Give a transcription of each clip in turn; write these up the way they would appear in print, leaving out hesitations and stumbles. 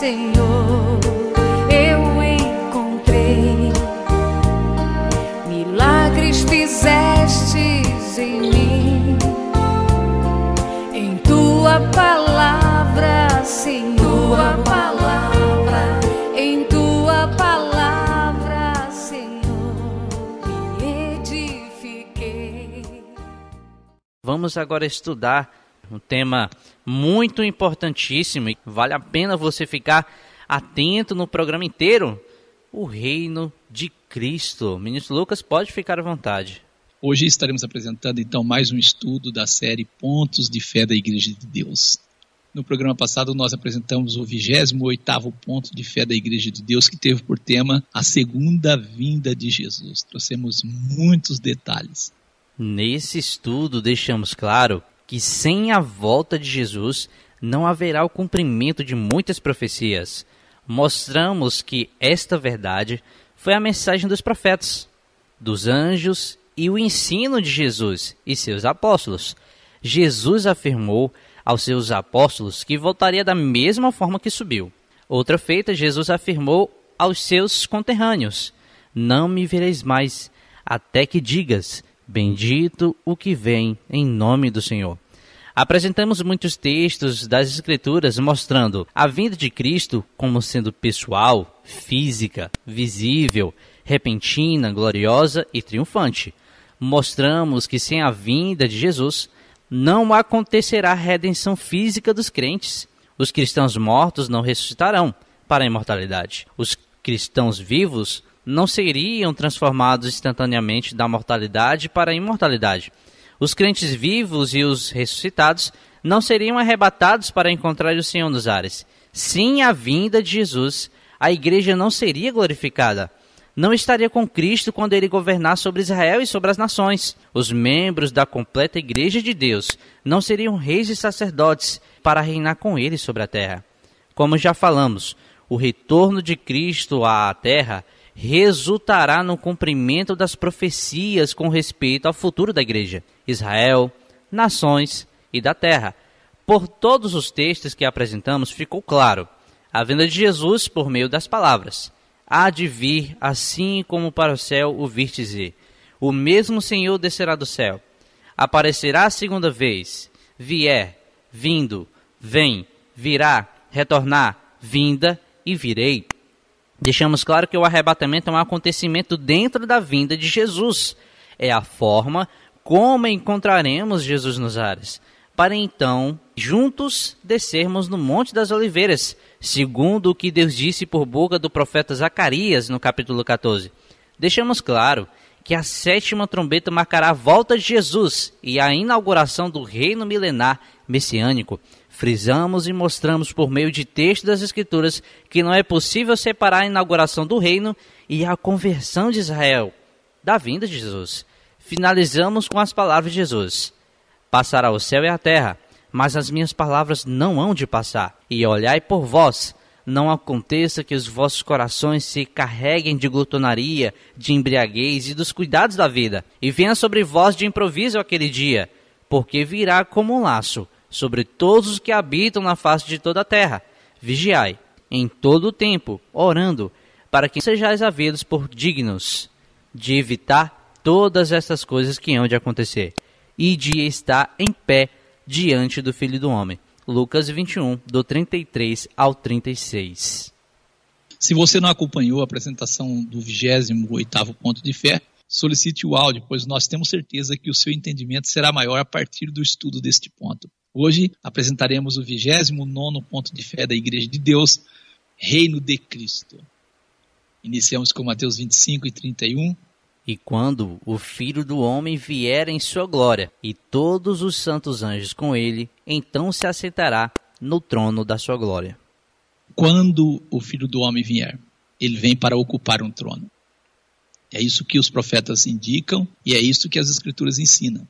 Senhor, eu encontrei. Milagres fizestes em mim, em tua palavra, Senhor. Tua palavra, em tua palavra, Senhor, me edifiquei. Vamos agora estudar um tema muito importantíssimo e vale a pena você ficar atento no programa inteiro: o reino de Cristo. Ministro Lucas, pode ficar à vontade. Hoje estaremos apresentando então mais um estudo da série Pontos de Fé da Igreja de Deus. No programa passado nós apresentamos o 28º ponto de fé da Igreja de Deus, que teve por tema a segunda vinda de Jesus. Trouxemos muitos detalhes. Nesse estudo deixamos claro que sem a volta de Jesus não haverá o cumprimento de muitas profecias. Mostramos que esta verdade foi a mensagem dos profetas, dos anjos e o ensino de Jesus e seus apóstolos. Jesus afirmou aos seus apóstolos que voltaria da mesma forma que subiu. Outra feita, Jesus afirmou aos seus conterrâneos: não me vereis mais, até que digas, bendito o que vem em nome do Senhor. Apresentamos muitos textos das Escrituras mostrando a vinda de Cristo como sendo pessoal, física, visível, repentina, gloriosa e triunfante. Mostramos que sem a vinda de Jesus não acontecerá a redenção física dos crentes. Os cristãos mortos não ressuscitarão para a imortalidade. Os cristãos vivos não seriam transformados instantaneamente da mortalidade para a imortalidade. Os crentes vivos e os ressuscitados não seriam arrebatados para encontrar o Senhor nos ares. Sem a vinda de Jesus, a igreja não seria glorificada. Não estaria com Cristo quando ele governar sobre Israel e sobre as nações. Os membros da completa igreja de Deus não seriam reis e sacerdotes para reinar com ele sobre a terra. Como já falamos, o retorno de Cristo à terra resultará no cumprimento das profecias com respeito ao futuro da igreja, Israel, nações e da terra. Por todos os textos que apresentamos, ficou claro a vinda de Jesus por meio das palavras: há de vir, assim como para o céu o vistes ir. O mesmo Senhor descerá do céu. Aparecerá a segunda vez. Vier, vindo, vem, virá, retornar, vinda e virei. Deixamos claro que o arrebatamento é um acontecimento dentro da vinda de Jesus. É a forma como encontraremos Jesus nos ares, para então juntos descermos no Monte das Oliveiras, segundo o que Deus disse por boca do profeta Zacarias no capítulo 14. Deixamos claro que a 7ª trombeta marcará a volta de Jesus e a inauguração do reino milenar messiânico. Frisamos e mostramos por meio de textos das Escrituras que não é possível separar a inauguração do reino e a conversão de Israel da vinda de Jesus. Finalizamos com as palavras de Jesus: passará o céu e a terra, mas as minhas palavras não hão de passar. E olhai por vós, não aconteça que os vossos corações se carreguem de glutonaria, de embriaguez e dos cuidados da vida, e venha sobre vós de improviso aquele dia, porque virá como um laço sobre todos os que habitam na face de toda a terra. Vigiai em todo o tempo, orando, para que sejais havidos por dignos de evitar todas estas coisas que hão de acontecer, e de estar em pé diante do Filho do Homem. Lucas 21, do 33 ao 36. Se você não acompanhou a apresentação do 28º ponto de fé, solicite o áudio, pois nós temos certeza que o seu entendimento será maior a partir do estudo deste ponto. Hoje apresentaremos o 29º ponto de fé da Igreja de Deus, Reino de Cristo. Iniciamos com Mateus 25 e 31. E quando o Filho do Homem vier em sua glória, e todos os santos anjos com ele, então se assentará no trono da sua glória. Quando o Filho do Homem vier, ele vem para ocupar um trono. É isso que os profetas indicam e é isso que as Escrituras ensinam.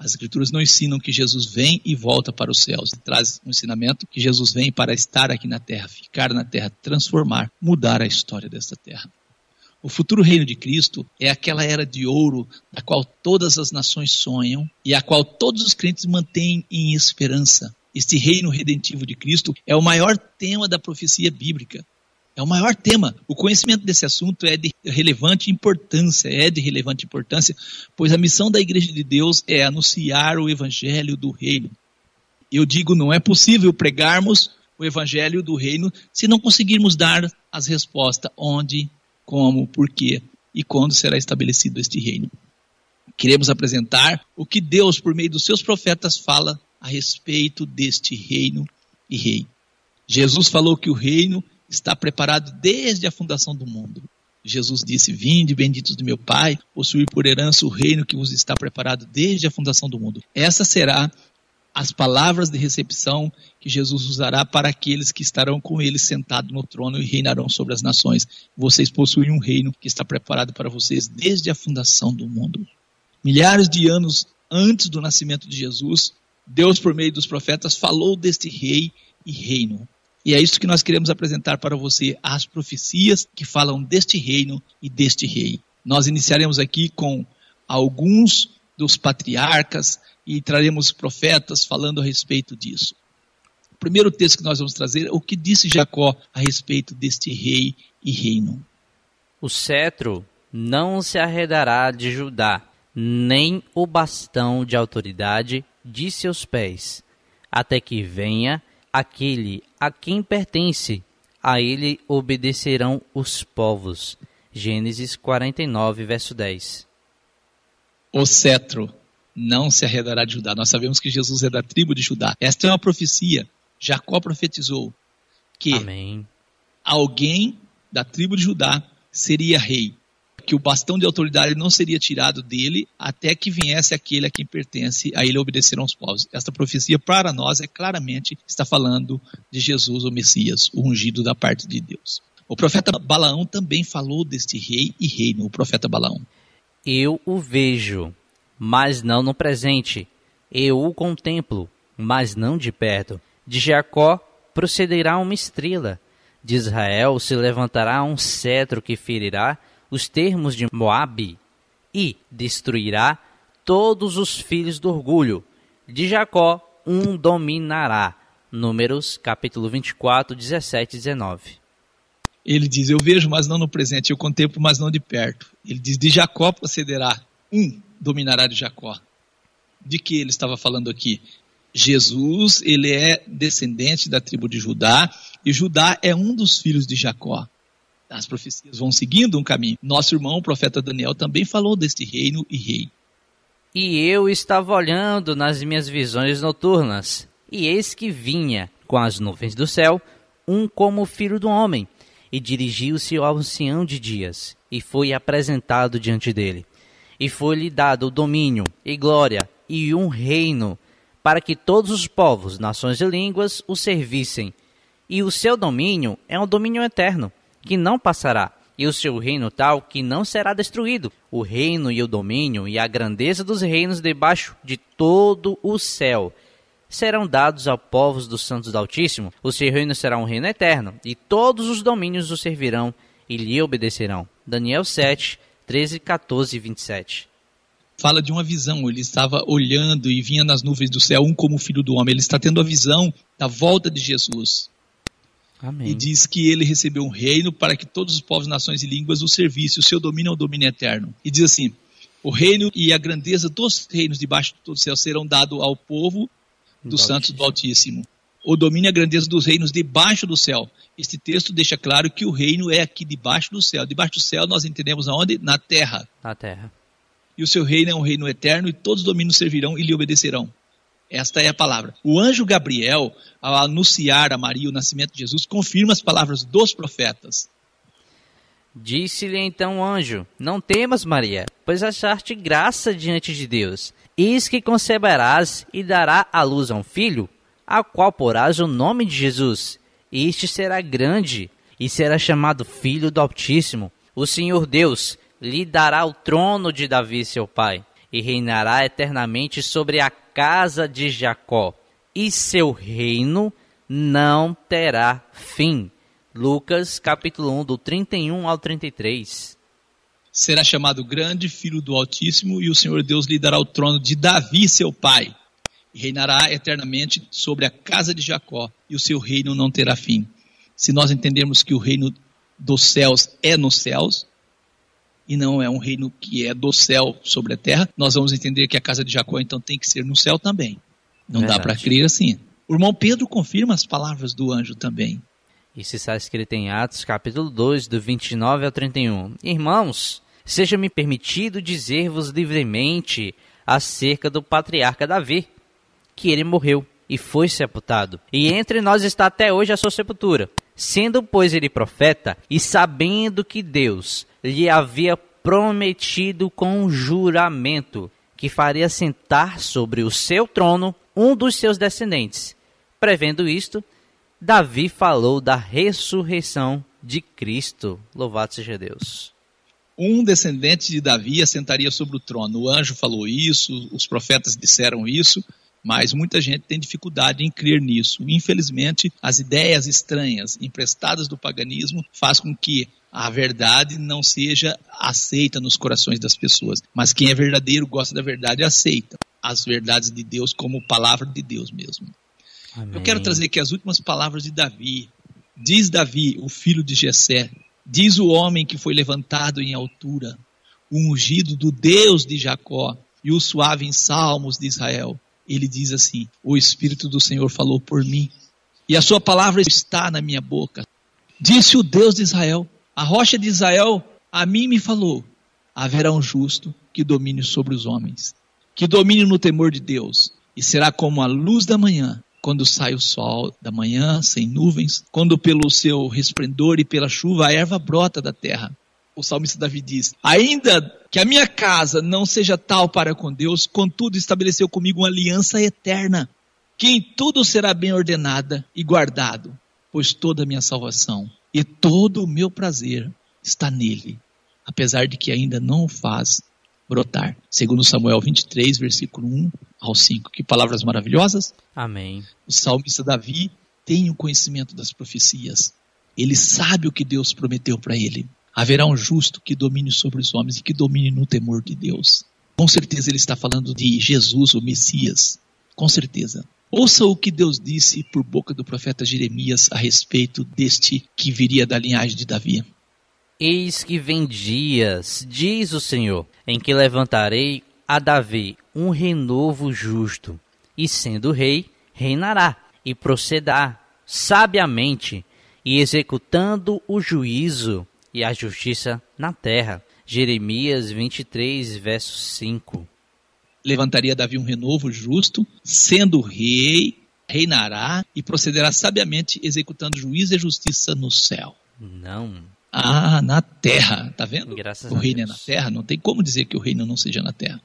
As Escrituras não ensinam que Jesus vem e volta para os céus. Traz um ensinamento que Jesus vem para estar aqui na terra, ficar na terra, transformar, mudar a história desta terra. O futuro reino de Cristo é aquela era de ouro da qual todas as nações sonham e a qual todos os crentes mantêm em esperança. este reino redentivo de Cristo, é o maior tema da profecia bíblica. É o maior tema. O conhecimento desse assunto é de relevante importância, pois a missão da Igreja de Deus é anunciar o evangelho do reino. Eu digo, não é possível pregarmos o evangelho do reino se não conseguirmos dar as respostas onde, como, porquê e quando será estabelecido este reino. Queremos apresentar o que Deus, por meio dos seus profetas, fala a respeito deste reino e rei. Jesus falou que o reino está preparado desde a fundação do mundo. Jesus disse, vinde, benditos do meu Pai, possuir por herança o reino que vos está preparado desde a fundação do mundo. Essa será as palavras de recepção que Jesus usará para aqueles que estarão com ele sentados no trono e reinarão sobre as nações. Vocês possuem um reino que está preparado para vocês desde a fundação do mundo. Milhares de anos antes do nascimento de Jesus, Deus, por meio dos profetas, falou deste rei e reino. E é isso que nós queremos apresentar para você, as profecias que falam deste reino e deste rei. Nós iniciaremos aqui com alguns dos patriarcas e traremos profetas falando a respeito disso. O primeiro texto que nós vamos trazer é o que disse Jacó a respeito deste rei e reino. O cetro não se arredará de Judá, nem o bastão de autoridade de seus pés, até que venha aquele a quem pertence, a ele obedecerão os povos. Gênesis 49, verso 10. O cetro não se arredará de Judá. Nós sabemos que Jesus é da tribo de Judá. Esta é uma profecia. Jacó profetizou que Amém. Alguém da tribo de Judá seria rei, que o bastão de autoridade não seria tirado dele até que viesse aquele a quem pertence, a ele obedecerão os povos. Esta profecia para nós claramente está falando de Jesus, o Messias, o ungido da parte de Deus. O profeta Balaão também falou deste rei e reino, o profeta Balaão. Eu o vejo, mas não no presente. Eu o contemplo, mas não de perto. De Jacó procederá uma estrela. De Israel se levantará um cetro que ferirá os termos de Moabe e destruirá todos os filhos do orgulho. De Jacó um dominará. Números capítulo 24, 17 e 19. Ele diz, eu vejo, mas não no presente, eu contemplo, mas não de perto. Ele diz, de Jacó procederá, dominará de Jacó. De que ele estava falando aqui? Jesus, ele é descendente da tribo de Judá, e Judá é um dos filhos de Jacó. As profecias vão seguindo um caminho. Nosso irmão, o profeta Daniel, também falou deste reino e rei. E eu estava olhando nas minhas visões noturnas, e eis que vinha, com as nuvens do céu, um como filho do homem, e dirigiu-se ao ancião de dias, e foi apresentado diante dele. E foi-lhe dado o domínio, e glória, e um reino, para que todos os povos, nações e línguas o servissem. E o seu domínio é um domínio eterno, que não passará, e o seu reino tal que não será destruído. O reino e o domínio e a grandeza dos reinos debaixo de todo o céu serão dados aos povos dos santos do Altíssimo. O seu reino será um reino eterno, e todos os domínios o servirão e lhe obedecerão. Daniel 7, 13, 14 e 27. Fala de uma visão, ele estava olhando e vinha nas nuvens do céu, um como filho do homem. Ele está tendo a visão da volta de Jesus. Amém. E diz que ele recebeu um reino para que todos os povos, nações e línguas o servissem. O seu domínio é um domínio eterno. E diz assim, o reino e a grandeza dos reinos debaixo de todo o céu serão dados ao povo dos santos do Altíssimo. O domínio e a grandeza dos reinos debaixo do céu. Este texto deixa claro que o reino é aqui debaixo do céu. Debaixo do céu nós entendemos aonde? Na terra. Na terra. E o seu reino é um reino eterno e todos os domínios servirão e lhe obedecerão. Esta é a palavra. O anjo Gabriel, ao anunciar a Maria o nascimento de Jesus, confirma as palavras dos profetas. Disse-lhe então o anjo, não temas, Maria, pois achaste graça diante de Deus. Eis que conceberás e dará à luz a um filho, a qual porás o nome de Jesus. Este será grande e será chamado Filho do Altíssimo. O Senhor Deus lhe dará o trono de Davi, seu pai, e reinará eternamente sobre a casa de Jacó, e seu reino não terá fim. Lucas, capítulo 1, do 31 ao 33. Será chamado grande Filho do Altíssimo, e o Senhor Deus lhe dará o trono de Davi, seu pai. e reinará eternamente sobre a casa de Jacó, e o seu reino não terá fim. Se nós entendermos que o reino dos céus é nos céus, e não é um reino que é do céu sobre a terra, nós vamos entender que a casa de Jacó então tem que ser no céu também. Não dá para crer assim. O irmão Pedro confirma as palavras do anjo também. Isso está escrito em Atos capítulo 2, do 29 ao 31. Irmãos, seja-me permitido dizer-vos livremente acerca do patriarca Davi, que ele morreu e foi sepultado, e entre nós está até hoje a sua sepultura. Sendo, pois, ele profeta, e sabendo que Deus lhe havia prometido com juramento que faria sentar sobre o seu trono um dos seus descendentes. Prevendo isto, Davi falou da ressurreição de Cristo. Louvado seja Deus. Um descendente de Davi assentaria sobre o trono. O anjo falou isso, os profetas disseram isso, mas muita gente tem dificuldade em crer nisso. Infelizmente, as ideias estranhas emprestadas do paganismo faz com que a verdade não seja aceita nos corações das pessoas. Mas quem é verdadeiro, gosta da verdade e aceita as verdades de Deus como palavra de Deus mesmo. Amém. Eu quero trazer aqui as últimas palavras de Davi. Diz Davi, o filho de Jessé, diz o homem que foi levantado em altura, o ungido do Deus de Jacó e o suave em salmos de Israel. Ele diz assim: o Espírito do Senhor falou por mim, e a sua palavra está na minha boca. Disse o Deus de Israel, a rocha de Israel, a mim me falou: haverá um justo que domine sobre os homens, que domine no temor de Deus, e será como a luz da manhã, quando sai o sol da manhã, sem nuvens, quando pelo seu resplendor e pela chuva a erva brota da terra. O salmista Davi diz: ainda que a minha casa não seja tal para com Deus, contudo estabeleceu comigo uma aliança eterna, que em tudo será bem ordenada e guardado, pois toda a minha salvação e todo o meu prazer está nele, apesar de que ainda não o faz brotar. Segundo Samuel 23, versículo 1 ao 5. Que palavras maravilhosas. Amém. O salmista Davi tem o conhecimento das profecias. Ele sabe o que Deus prometeu para ele. Haverá um justo que domine sobre os homens e que domine no temor de Deus. Com certeza ele está falando de Jesus, o Messias. Com certeza. Ouça o que Deus disse por boca do profeta Jeremias a respeito deste que viria da linhagem de Davi. Eis que vem dias, diz o Senhor, em que levantarei a Davi um renovo justo, e sendo rei, reinará e procederá sabiamente, e executando o juízo e a justiça na terra. Jeremias 23, verso 5. Levantaria Davi um renovo justo, sendo rei, reinará e procederá sabiamente, executando juízo e justiça no céu. Não. Na terra, tá vendo? Graças o reino é na terra, não tem como dizer que o reino não seja na terra.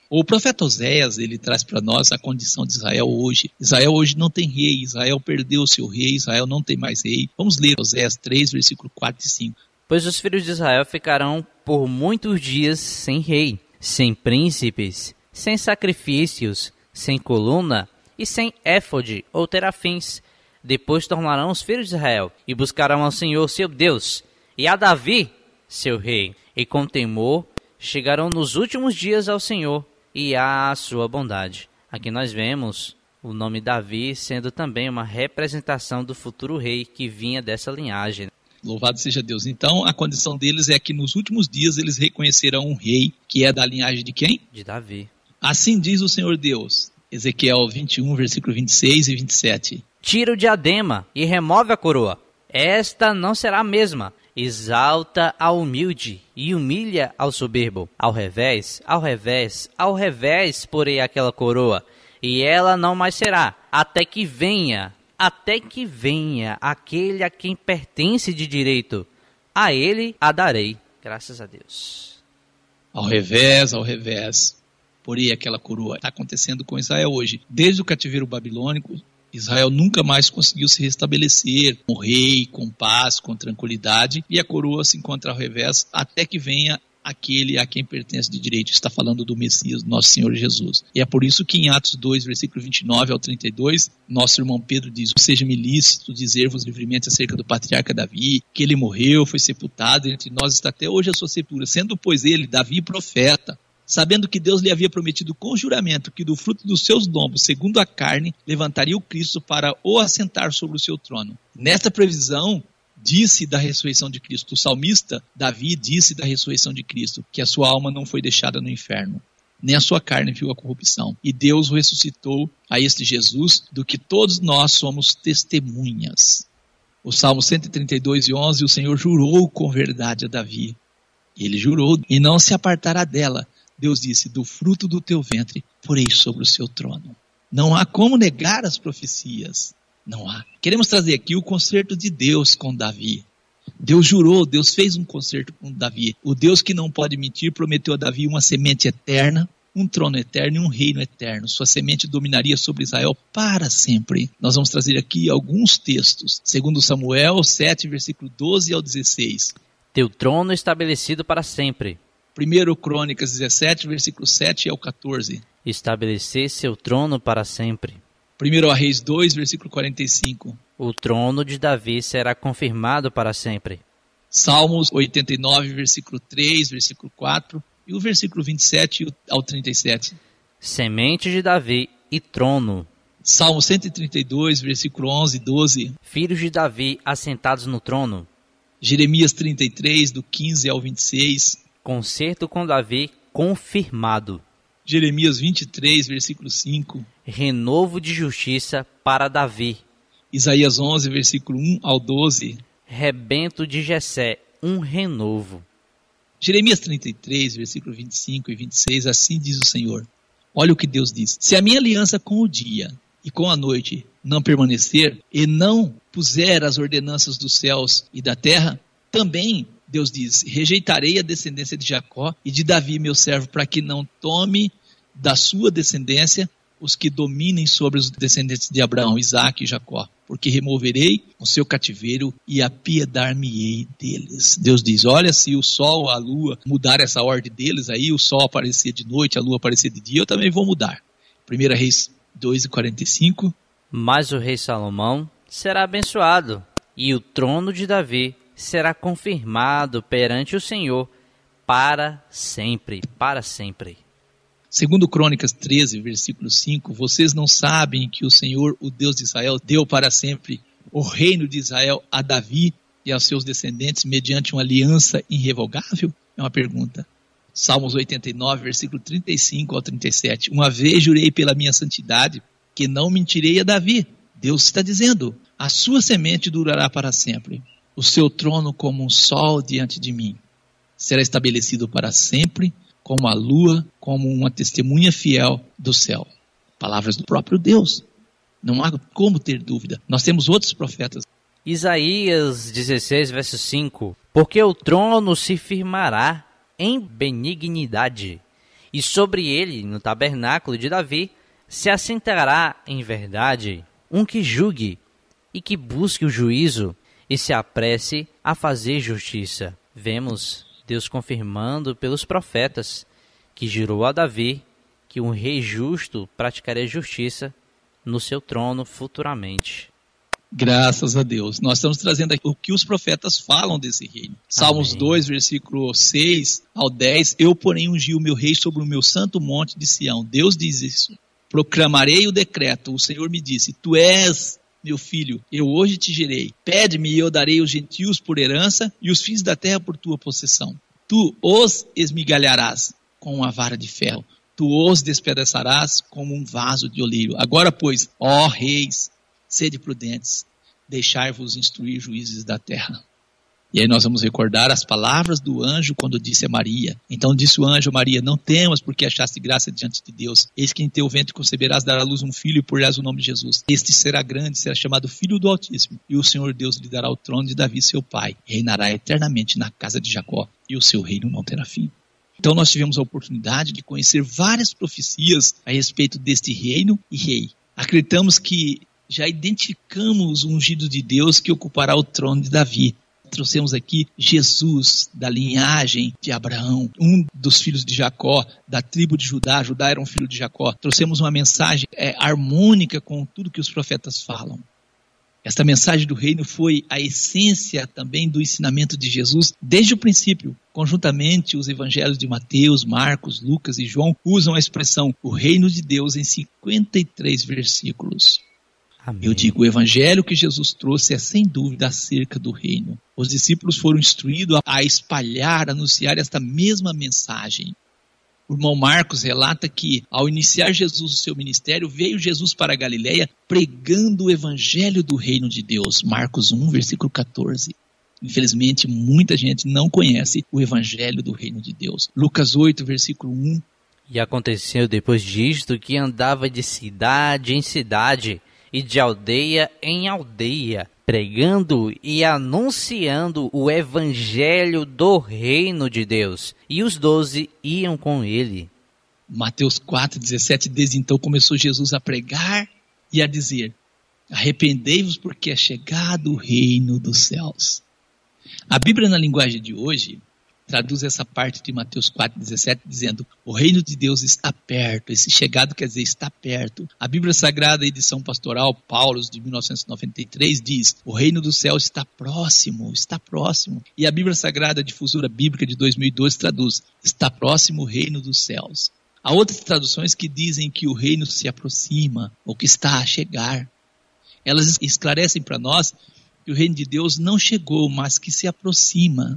O profeta Oséias, ele traz para nós a condição de Israel hoje. Israel hoje não tem rei, Israel perdeu o seu rei, Israel não tem mais rei. Vamos ler Oséias 3, versículo 4 e 5. Pois os filhos de Israel ficarão por muitos dias sem rei, sem príncipes, sem sacrifícios, sem coluna e sem éfode ou terafins. Depois tornarão os filhos de Israel e buscarão ao Senhor seu Deus e a Davi seu rei. E com temor chegarão nos últimos dias ao Senhor e à sua bondade. Aqui nós vemos o nome Davi sendo também uma representação do futuro rei que vinha dessa linhagem. Louvado seja Deus. Então, a condição deles é que nos últimos dias eles reconhecerão um rei que é da linhagem de quem? De Davi. Assim diz o Senhor Deus. Ezequiel 21, versículo 26 e 27. Tira o diadema e remove a coroa. Esta não será a mesma. Exalta ao humilde e humilha ao soberbo. Ao revés, porei aquela coroa, e ela não mais será, até que venha aquele a quem pertence de direito. A ele a darei. Graças a Deus. Ao revés, porei aquela coroa. Está acontecendo com Israel hoje. Desde o cativeiro babilônico, Israel nunca mais conseguiu se restabelecer com rei, com paz, com tranquilidade, e a coroa se encontra ao revés até que venha aquele a quem pertence de direito. Está falando do Messias, nosso Senhor Jesus. E é por isso que em Atos 2, versículo 29 ao 32, nosso irmão Pedro diz: seja-me lícito dizer-vos livremente acerca do patriarca Davi, que ele morreu, foi sepultado, e entre nós está até hoje a sua sepultura, sendo pois ele, Davi, profeta, sabendo que Deus lhe havia prometido com juramento que do fruto dos seus lombos, segundo a carne, levantaria o Cristo para o assentar sobre o seu trono. Nesta previsão, disse da ressurreição de Cristo. O salmista Davi disse da ressurreição de Cristo, que a sua alma não foi deixada no inferno, nem a sua carne viu a corrupção. E Deus o ressuscitou a este Jesus, do que todos nós somos testemunhas. O Salmo 132:11, o Senhor jurou com verdade a Davi. Ele jurou e não se apartará dela. Deus disse, do fruto do teu ventre porei sobre o seu trono. Não há como negar as profecias. Não há. Queremos trazer aqui o concerto de Deus com Davi. Deus jurou, Deus fez um concerto com Davi. O Deus que não pode mentir prometeu a Davi uma semente eterna, um trono eterno e um reino eterno. Sua semente dominaria sobre Israel para sempre. Nós vamos trazer aqui alguns textos. Segundo Samuel 7, versículo 12 ao 16. Teu trono estabelecido para sempre. 1 Crônicas 17, versículo 7 ao 14. Estabelecer seu trono para sempre. 1 Reis 2, versículo 45. O trono de Davi será confirmado para sempre. Salmos 89, versículo 3, versículo 4 e o versículo 27 ao 37. Semente de Davi e trono. Salmo 132, versículo 11 e 12. Filhos de Davi assentados no trono. Jeremias 33, do 15 ao 26. Concerto com Davi confirmado. Jeremias 23, versículo 5. Renovo de justiça para Davi. Isaías 11, versículo 1 ao 12. Rebento de Jessé, um renovo. Jeremias 33, versículo 25 e 26, assim diz o Senhor. Olha o que Deus diz. Se a minha aliança com o dia e com a noite não permanecer, e não puser as ordenanças dos céus e da terra, também, Deus diz, rejeitarei a descendência de Jacó e de Davi, meu servo, para que não tome da sua descendência os que dominem sobre os descendentes de Abraão, Isaque e Jacó, porque removerei o seu cativeiro e apiedar-me-ei deles. Deus diz, olha, se o sol, a lua, mudar essa ordem deles, aí o sol aparecer de noite, a lua aparecer de dia, eu também vou mudar. 1 Reis 2:45. Mas o rei Salomão será abençoado, e o trono de Davi será confirmado perante o Senhor para sempre, para sempre. Segundo Crônicas 13, versículo 5, vocês não sabem que o Senhor, o Deus de Israel, deu para sempre o reino de Israel a Davi e aos seus descendentes mediante uma aliança irrevogável? É uma pergunta. Salmos 89, versículo 35 ao 37. Uma vez jurei pela minha santidade que não mentirei a Davi. Deus está dizendo, a sua semente durará para sempre. O seu trono como um sol diante de mim. Será estabelecido para sempre, como a lua, como uma testemunha fiel do céu. Palavras do próprio Deus. Não há como ter dúvida. Nós temos outros profetas. Isaías 16, verso 5. Porque o trono se firmará em benignidade, e sobre ele, no tabernáculo de Davi, se assentará em verdade um que julgue e que busque o juízo e se apresse a fazer justiça. Vemos Deus confirmando pelos profetas que jurou a Davi que um rei justo praticaria justiça no seu trono futuramente. Graças a Deus. Nós estamos trazendo aqui o que os profetas falam desse reino. Salmos 2, versículo 6 ao 10. Eu, porém, ungi o meu rei sobre o meu santo monte de Sião. Deus diz isso. Proclamarei o decreto. O Senhor me disse, tu és meu filho, eu hoje te gerei. Pede-me e eu darei os gentios por herança e os fins da terra por tua possessão. Tu os esmigalharás com uma vara de ferro. Tu os despedaçarás como um vaso de oleiro. Agora, pois, ó reis, sede prudentes, deixai-vos instruir juízes da terra. E aí nós vamos recordar as palavras do anjo quando disse a Maria. Então disse o anjo a Maria, não temas porque achaste graça diante de Deus. Eis que em teu ventre conceberás, dará à luz um filho e porás o nome de Jesus. Este será grande, será chamado Filho do Altíssimo. E o Senhor Deus lhe dará o trono de Davi seu pai. Reinará eternamente na casa de Jacó e o seu reino não terá fim. Então nós tivemos a oportunidade de conhecer várias profecias a respeito deste reino e rei. Acreditamos que já identificamos o ungido de Deus que ocupará o trono de Davi. Trouxemos aqui Jesus, da linhagem de Abraão, um dos filhos de Jacó, da tribo de Judá. Judá era um filho de Jacó. Trouxemos uma mensagem harmônica com tudo que os profetas falam. Esta mensagem do reino foi a essência também do ensinamento de Jesus desde o princípio. Conjuntamente, os evangelhos de Mateus, Marcos, Lucas e João usam a expressão o reino de Deus em 53 versículos. Amém. Eu digo, o evangelho que Jesus trouxe é sem dúvida acerca do reino. Os discípulos foram instruídos a espalhar, a anunciar esta mesma mensagem. O irmão Marcos relata que, ao iniciar Jesus o seu ministério, veio Jesus para a Galileia pregando o evangelho do reino de Deus. Marcos 1, versículo 14. Infelizmente, muita gente não conhece o evangelho do reino de Deus. Lucas 8, versículo 1. E aconteceu depois disto que andava de cidade em cidade e de aldeia em aldeia, pregando e anunciando o evangelho do reino de Deus. E os 12 iam com ele. Mateus 4,17, desde então começou Jesus a pregar e a dizer: arrependei-vos porque é chegado o reino dos céus. A Bíblia na linguagem de hoje traduz essa parte de Mateus 4,17 dizendo: o reino de Deus está perto. Esse chegado quer dizer está perto. A Bíblia Sagrada, edição pastoral Paulus de 1993 diz: o reino dos céus está próximo, está próximo. E a Bíblia Sagrada Difusora Bíblica de 2012 traduz: está próximo o reino dos céus. Há outras traduções que dizem que o reino se aproxima ou que está a chegar. Elas esclarecem para nós que o reino de Deus não chegou, mas que se aproxima.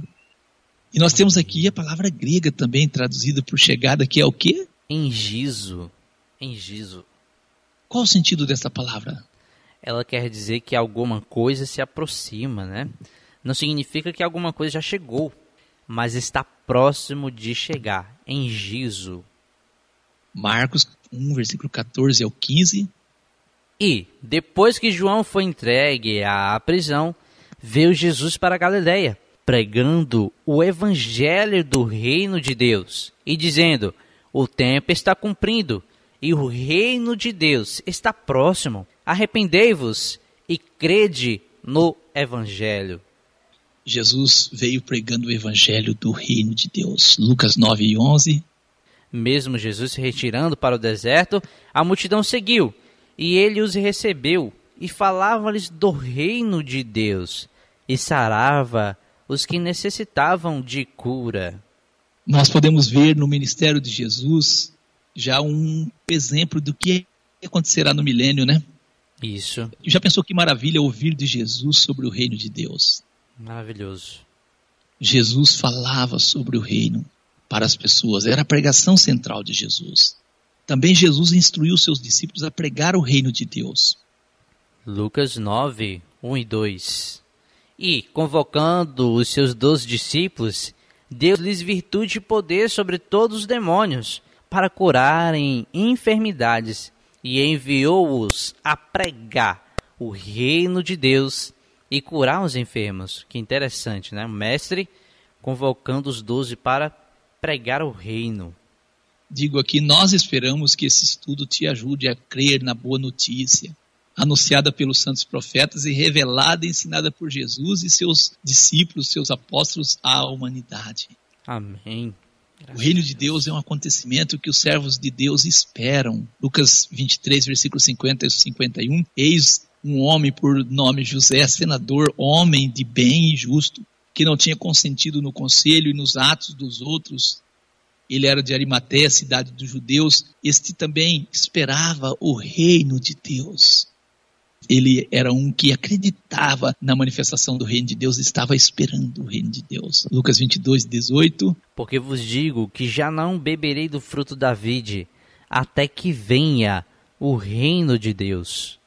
E nós temos aqui a palavra grega também traduzida por chegada, que é o quê? Engizo. Engizo. Qual o sentido dessa palavra? Ela quer dizer que alguma coisa se aproxima, né? Não significa que alguma coisa já chegou, mas está próximo de chegar. Engizo. Marcos 1, versículo 14 ao 15. E, depois que João foi entregue à prisão, veio Jesus para a Galileia, pregando o evangelho do reino de Deus e dizendo: o tempo está cumprindo e o reino de Deus está próximo. Arrependei-vos e crede no evangelho. Jesus veio pregando o evangelho do reino de Deus. Lucas 9:11. Mesmo Jesus se retirando para o deserto, a multidão seguiu, e ele os recebeu e falava-lhes do reino de Deus e sarava os que necessitavam de cura. Nós podemos ver no ministério de Jesus já um exemplo do que acontecerá no milênio, né? Isso. Já pensou que maravilha ouvir de Jesus sobre o reino de Deus? Maravilhoso. Jesus falava sobre o reino para as pessoas, era a pregação central de Jesus. Também Jesus instruiu seus discípulos a pregar o reino de Deus. Lucas 9, 1 e 2. E, convocando os seus 12 discípulos, deu-lhes virtude e poder sobre todos os demônios, para curarem enfermidades, e enviou-os a pregar o reino de Deus e curar os enfermos. Que interessante, né? O mestre convocando os 12 para pregar o reino. Digo aqui, nós esperamos que esse estudo te ajude a crer na boa notícia, anunciada pelos santos profetas e revelada e ensinada por Jesus e seus discípulos, seus apóstolos à humanidade. Amém. O reino de Deus é um acontecimento que os servos de Deus esperam. Lucas 23, versículos 50 e 51. Eis um homem por nome José, senador, homem de bem e justo, que não tinha consentido no conselho e nos atos dos outros. Ele era de Arimateia, cidade dos judeus. Este também esperava o reino de Deus. Ele era um que acreditava na manifestação do reino de Deus, estava esperando o reino de Deus. Lucas 22, 18. Porque vos digo que já não beberei do fruto da vide, até que venha o reino de Deus.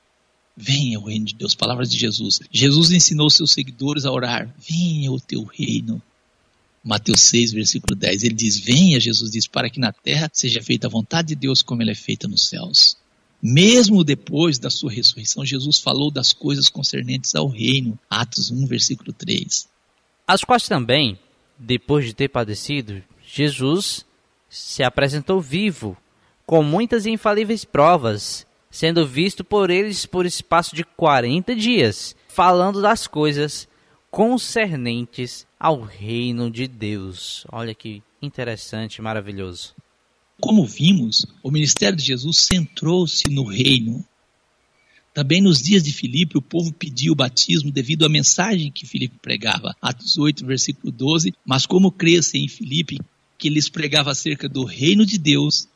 Venha o reino de Deus, palavras de Jesus. Jesus ensinou seus seguidores a orar: venha o teu reino. Mateus 6, versículo 10, ele diz: venha, Jesus diz, para que na terra seja feita a vontade de Deus como ela é feita nos céus. Mesmo depois da sua ressurreição, Jesus falou das coisas concernentes ao reino. Atos 1, versículo 3. As quais também, depois de ter padecido, Jesus se apresentou vivo, com muitas e infalíveis provas, sendo visto por eles por espaço de 40 dias, falando das coisas concernentes ao reino de Deus. Olha que interessante, maravilhoso. Como vimos, o ministério de Jesus centrou-se no reino. Também nos dias de Filipe, o povo pediu o batismo devido à mensagem que Filipe pregava. Atos 8, versículo 12. Mas como crescem em Filipe, que lhes pregava acerca do reino de Deus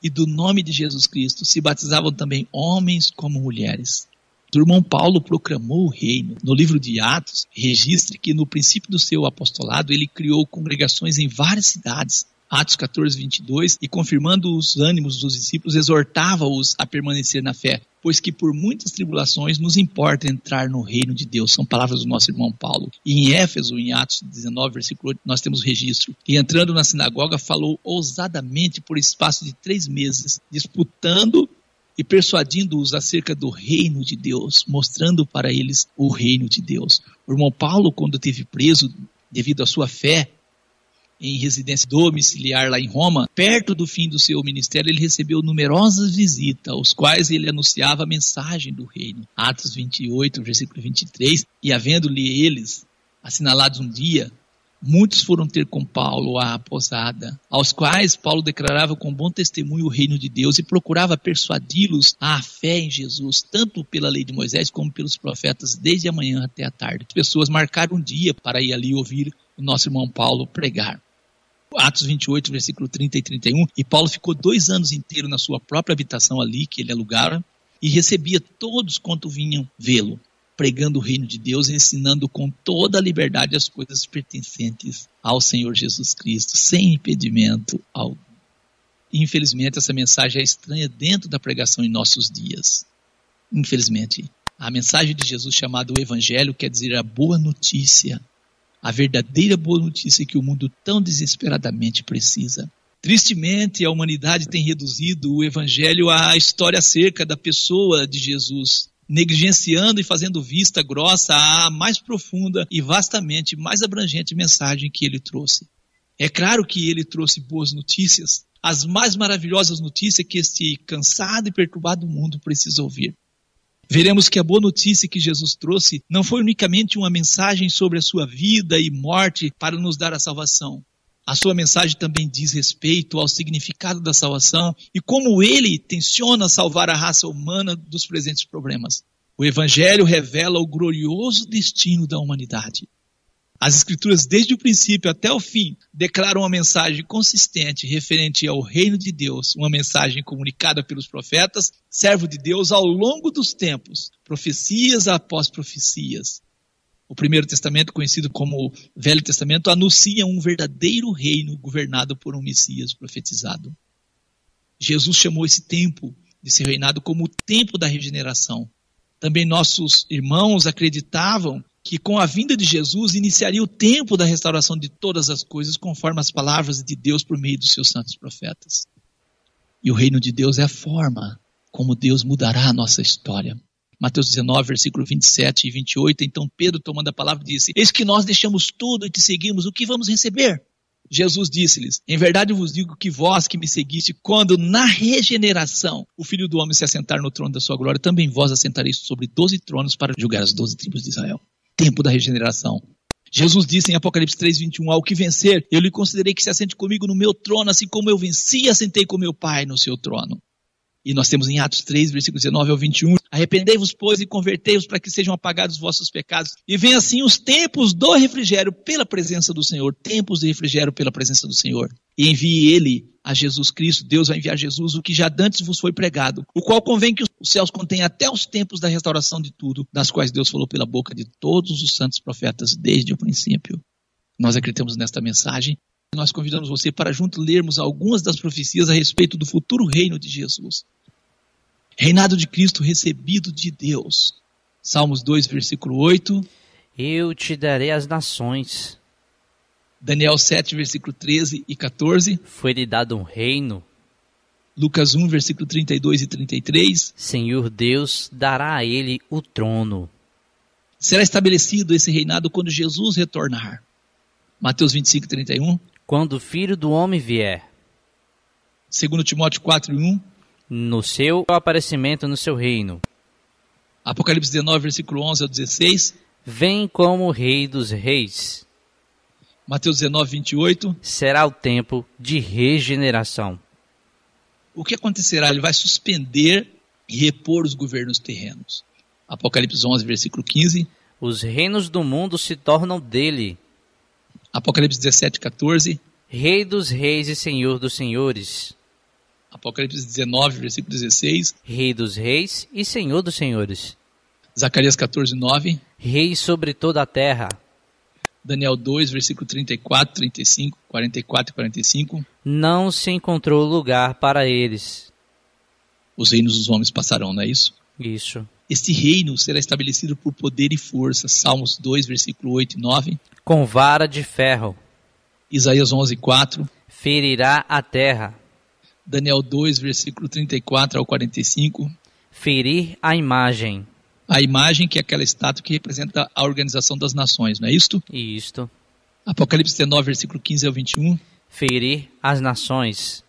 e do nome de Jesus Cristo, se batizavam também homens como mulheres. O irmão Paulo proclamou o reino. No livro de Atos, registra que no princípio do seu apostolado, ele criou congregações em várias cidades. Atos 14, 22, e confirmando os ânimos dos discípulos, exortava-os a permanecer na fé, pois que por muitas tribulações nos importa entrar no reino de Deus. São palavras do nosso irmão Paulo. E em Éfeso, em Atos 19, versículo 8, nós temos registro. E entrando na sinagoga, falou ousadamente por espaço de 3 meses, disputando e persuadindo-os acerca do reino de Deus, mostrando para eles o reino de Deus. O irmão Paulo, quando esteve preso devido à sua fé, em residência domiciliar lá em Roma, perto do fim do seu ministério, ele recebeu numerosas visitas, aos quais ele anunciava a mensagem do reino. Atos 28, versículo 23, e havendo-lhe eles assinalados um dia, muitos foram ter com Paulo à posada, aos quais Paulo declarava com bom testemunho o reino de Deus e procurava persuadi-los à fé em Jesus, tanto pela lei de Moisés como pelos profetas, desde a manhã até a tarde. As pessoas marcaram um dia para ir ali ouvir o nosso irmão Paulo pregar. Atos 28, versículo 30 e 31, e Paulo ficou 2 anos inteiros na sua própria habitação ali, que ele alugara, e recebia todos quanto vinham vê-lo, pregando o reino de Deus e ensinando com toda a liberdade as coisas pertencentes ao Senhor Jesus Cristo, sem impedimento algum. Infelizmente, essa mensagem é estranha dentro da pregação em nossos dias. Infelizmente, a mensagem de Jesus chamada o Evangelho quer dizer a boa notícia, a verdadeira boa notícia que o mundo tão desesperadamente precisa. Tristemente, a humanidade tem reduzido o Evangelho à história acerca da pessoa de Jesus, negligenciando e fazendo vista grossa à mais profunda e vastamente mais abrangente mensagem que ele trouxe. É claro que ele trouxe boas notícias, as mais maravilhosas notícias que este cansado e perturbado mundo precisa ouvir. Veremos que a boa notícia que Jesus trouxe não foi unicamente uma mensagem sobre a sua vida e morte para nos dar a salvação. A sua mensagem também diz respeito ao significado da salvação e como ele tenciona salvar a raça humana dos presentes problemas. O Evangelho revela o glorioso destino da humanidade. As Escrituras, desde o princípio até o fim, declaram uma mensagem consistente referente ao reino de Deus, uma mensagem comunicada pelos profetas, servo de Deus ao longo dos tempos, profecias após profecias. O Primeiro Testamento, conhecido como Velho Testamento, anuncia um verdadeiro reino governado por um Messias profetizado. Jesus chamou esse tempo de seu reinado como o tempo da regeneração. Também nossos irmãos acreditavam que com a vinda de Jesus iniciaria o tempo da restauração de todas as coisas, conforme as palavras de Deus por meio dos seus santos profetas. E o reino de Deus é a forma como Deus mudará a nossa história. Mateus 19, versículo 27 e 28, então Pedro, tomando a palavra, disse: eis que nós deixamos tudo e te seguimos, o que vamos receber? Jesus disse-lhes: em verdade vos digo que vós que me seguiste, quando na regeneração o Filho do Homem se assentar no trono da sua glória, também vós assentareis sobre 12 tronos para julgar as 12 tribos de Israel. Tempo da regeneração. Jesus disse em Apocalipse 3:21, ao que vencer, eu lhe concederei que se assente comigo no meu trono, assim como eu venci e assentei com meu Pai no seu trono. E nós temos em Atos 3, versículo 19 ao 21, arrependei-vos, pois, e convertei-vos para que sejam apagados os vossos pecados. E venham assim os tempos do refrigério pela presença do Senhor. Tempos de refrigério pela presença do Senhor. E envie ele a Jesus Cristo. Deus vai enviar Jesus, o que já dantes vos foi pregado. O qual convém que os céus contenham até os tempos da restauração de tudo, das quais Deus falou pela boca de todos os santos profetas desde o princípio. Nós acreditamos nesta mensagem. Nós convidamos você para junto lermos algumas das profecias a respeito do futuro reino de Jesus. Reinado de Cristo recebido de Deus. Salmos 2, versículo 8. Eu te darei as nações. Daniel 7, versículo 13 e 14. Foi-lhe dado um reino. Lucas 1, versículo 32 e 33. Senhor Deus dará a ele o trono. Será estabelecido esse reinado quando Jesus retornar. Mateus 25, 31. Quando o Filho do Homem vier. 2 Timóteo 4, 1. No seu aparecimento no seu reino. Apocalipse 19, versículo 11 ao 16. Vem como Rei dos Reis. Mateus 19, 28. Será o tempo de regeneração. O que acontecerá? Ele vai suspender e repor os governos terrenos. Apocalipse 11, versículo 15. Os reinos do mundo se tornam dele. Apocalipse 17, 14. Rei dos reis e Senhor dos senhores. Apocalipse 19, versículo 16. Rei dos reis e Senhor dos senhores. Zacarias 14, 9. Rei sobre toda a terra. Daniel 2, versículo 34, 35, 44 e 45. Não se encontrou lugar para eles. Os reinos dos homens passarão, não é isso? Isso. Este reino será estabelecido por poder e força. Salmos 2, versículo 8 e 9. Com vara de ferro. Isaías 11, 4. Ferirá a terra. Daniel 2, versículo 34 ao 45. Ferir a imagem. A imagem que é aquela estátua que representa a organização das nações, não é isto? Isto. Apocalipse 19, versículo 15 ao 21. Ferir as nações.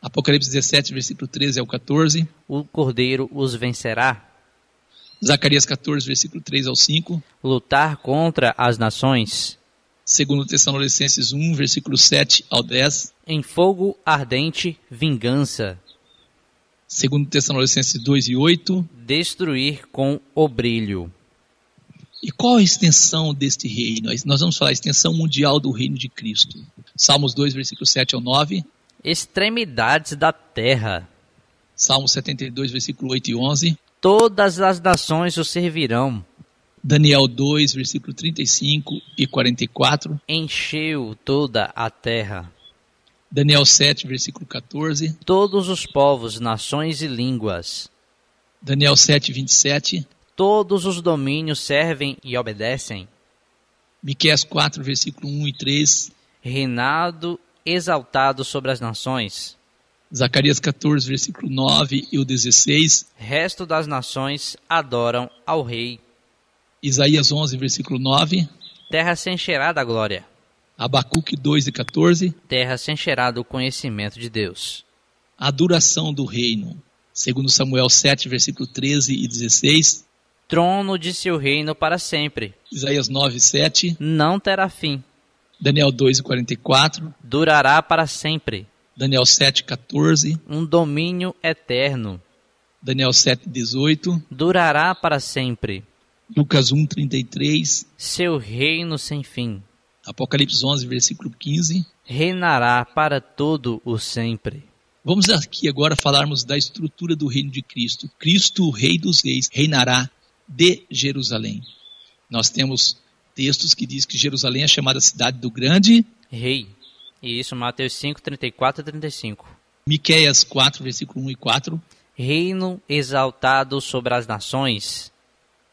Apocalipse 17, versículo 13 ao 14. O cordeiro os vencerá. Zacarias 14, versículo 3 ao 5. Lutar contra as nações. 2 Tessalonicenses 1, versículo 7 ao 10. Em fogo ardente, vingança. 2 Tessalonicenses 2 e 8. Destruir com o brilho. E qual a extensão deste reino? Nós vamos falar a extensão mundial do reino de Cristo. Salmos 2, versículo 7 ao 9. Extremidades da terra. Salmos 72, versículo 8 e 11. Todas as nações o servirão. Daniel 2, versículo 35 e 44. Encheu toda a terra. Daniel 7, versículo 14. Todos os povos, nações e línguas. Daniel 7, 27. Todos os domínios servem e obedecem. Miqueias 4, versículo 1 e 3. Reinado exaltado sobre as nações. Zacarias 14, versículo 9 e o 16. Resto das nações adoram ao rei. Isaías 11, versículo 9. Terra se encherá da glória. Abacuque 2 e 14. Terra se encherá do conhecimento de Deus. A duração do reino. 2 Samuel 7, versículo 13 e 16. Trono de seu reino para sempre. Isaías 9, 7. Não terá fim. Daniel 2 e 44. Durará para sempre. Daniel 7, 14. Um domínio eterno. Daniel 7, 18. Durará para sempre. Lucas 1, 33. Seu reino sem fim. Apocalipse 11, versículo 15. Reinará para todo o sempre. Vamos aqui agora falarmos da estrutura do reino de Cristo. Cristo, o Rei dos Reis, reinará de Jerusalém. Nós temos textos que diz que Jerusalém é chamada cidade do grande Rei. E isso, Mateus 5, 34 e 35. Miqueias 4, versículo 1 e 4. Reino exaltado sobre as nações.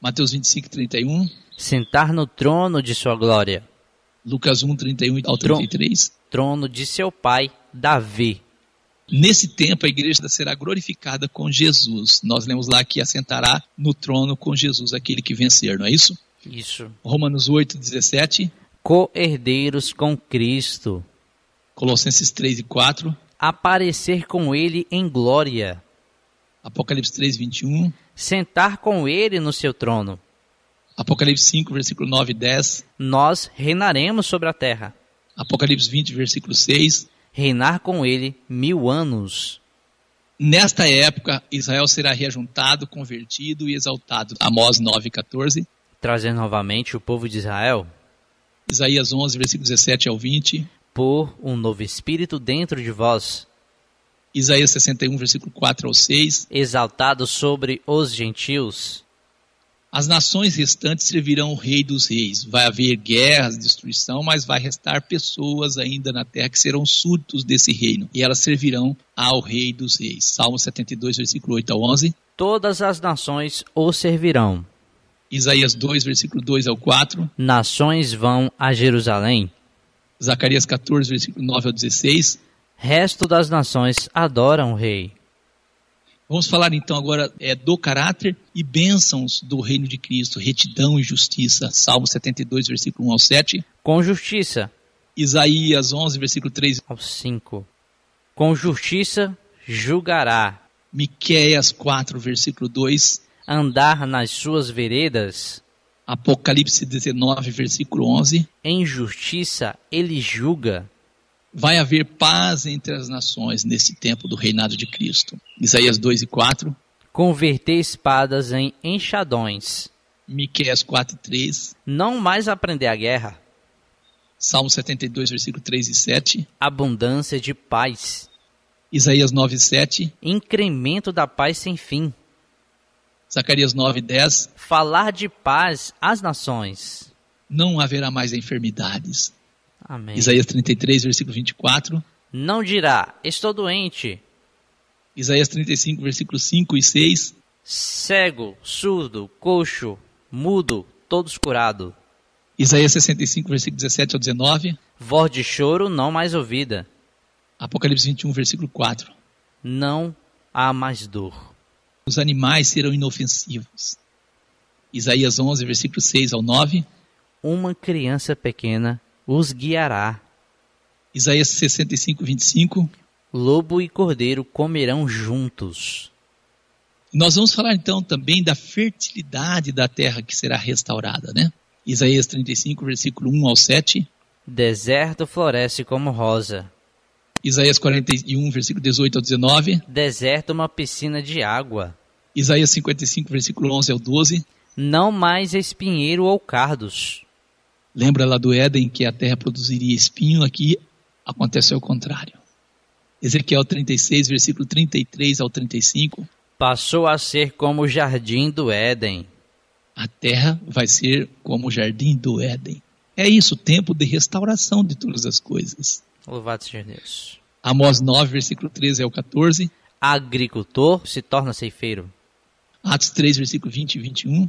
Mateus 25, 31. Sentar no trono de sua glória. Lucas 1, 31 ao 33. Trono de seu pai, Davi. Nesse tempo a igreja será glorificada com Jesus. Nós lemos lá que assentará no trono com Jesus, aquele que vencer, não é isso? Isso. Romanos 8, 17. Co-herdeiros com Cristo. Colossenses 3 e 4. Aparecer com ele em glória. Apocalipse 3, 21. Sentar com ele no seu trono. Apocalipse 5, versículo 9 e 10. Nós reinaremos sobre a terra. Apocalipse 20, versículo 6. Reinar com ele 1000 anos. Nesta época, Israel será reajuntado, convertido e exaltado. Amós 9, 14. Trazer novamente o povo de Israel. Isaías 11, versículo 17 ao 20. Por um novo espírito dentro de vós. Isaías 61, versículo 4 ao 6. Exaltado sobre os gentios. As nações restantes servirão o Rei dos Reis. Vai haver guerras, destruição, mas vai restar pessoas ainda na terra que serão súditos desse reino. E elas servirão ao Rei dos Reis. Salmo 72, versículo 8 ao 11. Todas as nações o servirão. Isaías 2, versículo 2 ao 4. Nações vão a Jerusalém. Zacarias 14, versículo 9 ao 16. Resto das nações adoram o rei. Vamos falar então agora do caráter e bênçãos do reino de Cristo, retidão e justiça. Salmo 72, versículo 1 ao 7. Com justiça. Isaías 11, versículo 3 ao 5. Com justiça julgará. Miqueias 4, versículo 2. Andar nas suas veredas. Apocalipse 19, versículo 11. Em justiça ele julga. Vai haver paz entre as nações nesse tempo do reinado de Cristo. Isaías 2 e 4. converter espadas em enxadões. Miqueias 4:3. Não mais aprender a guerra. Salmo 72, versículo 3 e 7. Abundância de paz. Isaías 9:7. Incremento da paz sem fim. Zacarias 9:10. Falar de paz às nações. Não haverá mais enfermidades. Amém. Isaías 33, versículo 24. Não dirá, estou doente. Isaías 35, versículo 5 e 6. Cego, surdo, coxo, mudo, todos curados. Isaías 65, versículo 17 ao 19. Voz de choro não mais ouvida. Apocalipse 21, versículo 4. Não há mais dor. Os animais serão inofensivos. Isaías 11, versículo 6 ao 9. Uma criança pequena os guiará. Isaías 65, 25. Lobo e cordeiro comerão juntos. Nós vamos falar então também da fertilidade da terra que será restaurada, né? Isaías 35, versículo 1 ao 7. Deserto floresce como rosa. Isaías 41, versículo 18 ao 19. Deserto uma piscina de água. Isaías 55, versículo 11 ao 12. Não mais espinheiro ou cardos. Lembra lá do Éden que a terra produziria espinho? Aqui acontece ao contrário. Ezequiel 36, versículo 33 ao 35. Passou a ser como o jardim do Éden. A terra vai ser como o jardim do Éden. É isso, o tempo de restauração de todas as coisas. Louvado seja Deus. Amós 9, versículo 13 ao 14. Agricultor se torna ceifeiro. Atos 3, versículo 20 e 21.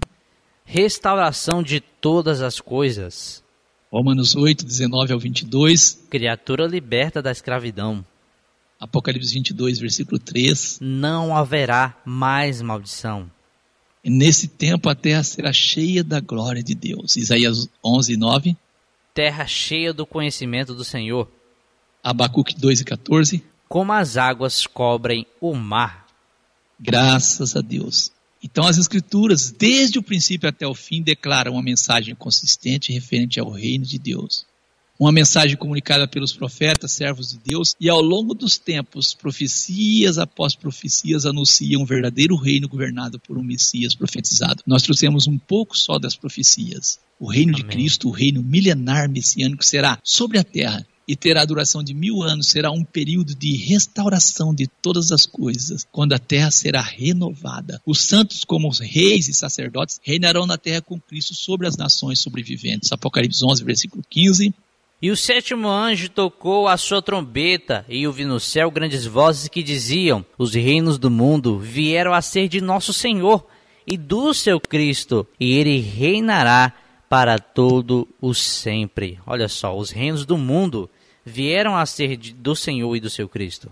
Restauração de todas as coisas. Romanos 8, 19 ao 22. Criatura liberta da escravidão. Apocalipse 22, versículo 3. Não haverá mais maldição. E nesse tempo a terra será cheia da glória de Deus. Isaías 11, 9. Terra cheia do conhecimento do Senhor. Abacuque 2 e 14. Como as águas cobrem o mar. Graças a Deus. Então as Escrituras, desde o princípio até o fim, declaram uma mensagem consistente referente ao reino de Deus. Uma mensagem comunicada pelos profetas, servos de Deus, e ao longo dos tempos, profecias após profecias anunciam um verdadeiro reino governado por um Messias profetizado. Nós trouxemos um pouco só das profecias. O reino de Cristo, o reino milenar messiânico, será sobre a terra e terá a duração de 1000 anos, será um período de restauração de todas as coisas, quando a terra será renovada. Os santos, como os reis e sacerdotes, reinarão na terra com Cristo sobre as nações sobreviventes. Apocalipse 11, versículo 15. E o sétimo anjo tocou a sua trombeta, e ouvi no céu grandes vozes que diziam: os reinos do mundo vieram a ser de nosso Senhor e do seu Cristo, e ele reinará para todo o sempre. Olha só, os reinos do mundo vieram a ser do Senhor e do seu Cristo.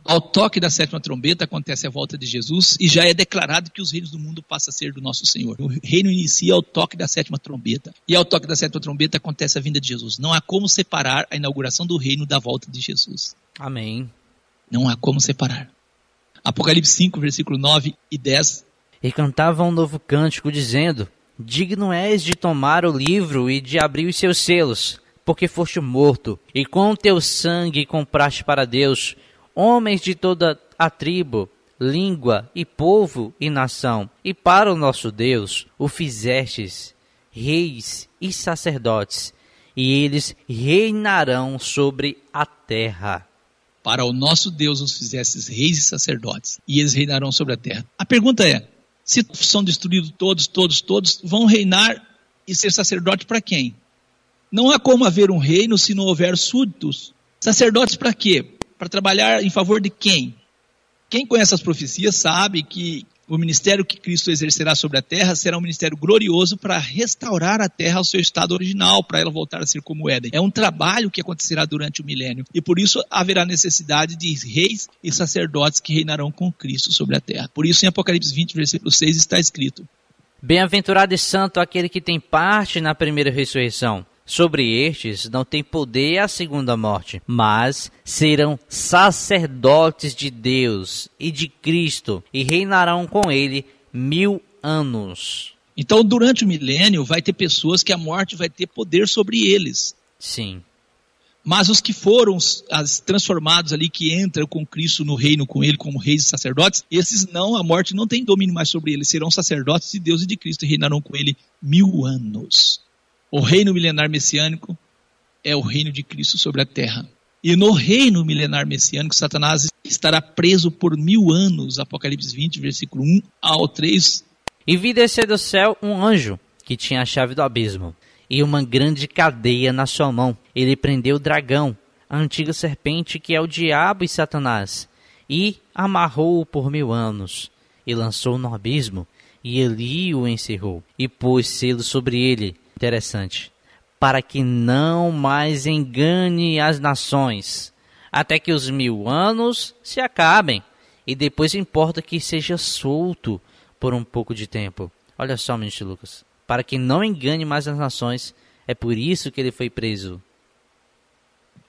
Ao toque da sétima trombeta acontece a volta de Jesus e já é declarado que os reinos do mundo passam a ser do nosso Senhor. O reino inicia ao toque da sétima trombeta. E ao toque da sétima trombeta acontece a vinda de Jesus. Não há como separar a inauguração do reino da volta de Jesus. Amém. Não há como separar. Apocalipse 5, versículo 9 e 10. E cantavam um novo cântico, dizendo: digno és de tomar o livro e de abrir os seus selos, porque foste morto, e com o teu sangue compraste para Deus homens de toda a tribo, língua e povo e nação, e para o nosso Deus o fizestes reis e sacerdotes, e eles reinarão sobre a terra. Para o nosso Deus os fizestes reis e sacerdotes, e eles reinarão sobre a terra. A pergunta é, se são destruídos todos, vão reinar e ser sacerdotes para quem? Não há como haver um reino se não houver súditos. Sacerdotes para quê? Para trabalhar em favor de quem? Quem conhece as profecias sabe que o ministério que Cristo exercerá sobre a terra será um ministério glorioso para restaurar a terra ao seu estado original, para ela voltar a ser como Éden. É um trabalho que acontecerá durante o milênio, e por isso haverá necessidade de reis e sacerdotes que reinarão com Cristo sobre a terra. Por isso em Apocalipse 20, versículo 6 está escrito: bem-aventurado e santo aquele que tem parte na primeira ressurreição. Sobre estes não tem poder a segunda morte, mas serão sacerdotes de Deus e de Cristo, e reinarão com ele 1000 anos. Então, durante o milênio, vai ter pessoas que a morte vai ter poder sobre eles. Sim. Mas os que foram transformados ali, que entram com Cristo no reino com ele como reis e sacerdotes, esses não, a morte não tem domínio mais sobre eles, serão sacerdotes de Deus e de Cristo e reinarão com ele 1000 anos. O reino milenar messiânico é o reino de Cristo sobre a terra. E no reino milenar messiânico, Satanás estará preso por 1000 anos, Apocalipse 20, versículo 1 ao 3. E vi descer do céu um anjo, que tinha a chave do abismo, e uma grande cadeia na sua mão. Ele prendeu o dragão, a antiga serpente, que é o diabo e Satanás, e amarrou-o por 1000 anos, e lançou-o no abismo, e ali o encerrou, e pôs selo sobre ele. Interessante. Para que não mais engane as nações, até que os 1000 anos se acabem, e depois importa que seja solto por um pouco de tempo. Olha só, ministro Lucas. Para que não engane mais as nações, é por isso que ele foi preso.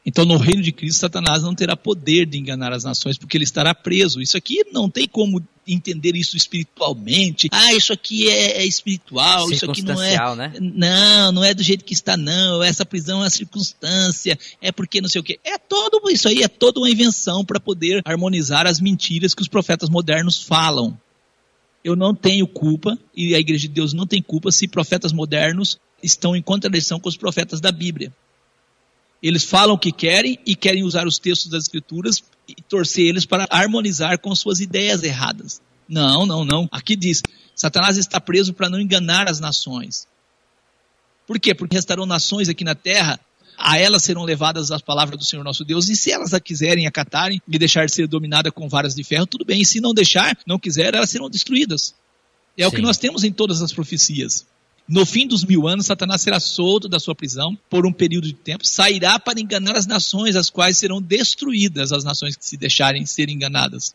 Então, no reino de Cristo, Satanás não terá poder de enganar as nações, porque ele estará preso. Isso aqui não tem como entender isso espiritualmente. Isso aqui é espiritual, isso aqui não é... né? Não é do jeito que está, não. Essa prisão é uma circunstância, é porque não sei o quê. Isso aí é toda uma invenção para poder harmonizar as mentiras que os profetas modernos falam. Eu não tenho culpa, e a Igreja de Deus não tem culpa, se profetas modernos estão em contradição com os profetas da Bíblia. Eles falam o que querem e querem usar os textos das Escrituras e torcer eles para harmonizar com suas ideias erradas. Não. Aqui diz, Satanás está preso para não enganar as nações. Por quê? Porque restarão nações aqui na terra, a elas serão levadas as palavras do Senhor nosso Deus, e se elas a quiserem, acatarem e deixar de ser dominada com varas de ferro, tudo bem. E se não deixar, não quiser, elas serão destruídas. É o que nós temos em todas as profecias. No fim dos 1000 anos, Satanás será solto da sua prisão por um período de tempo, sairá para enganar as nações, as quais serão destruídas, as nações que se deixarem ser enganadas.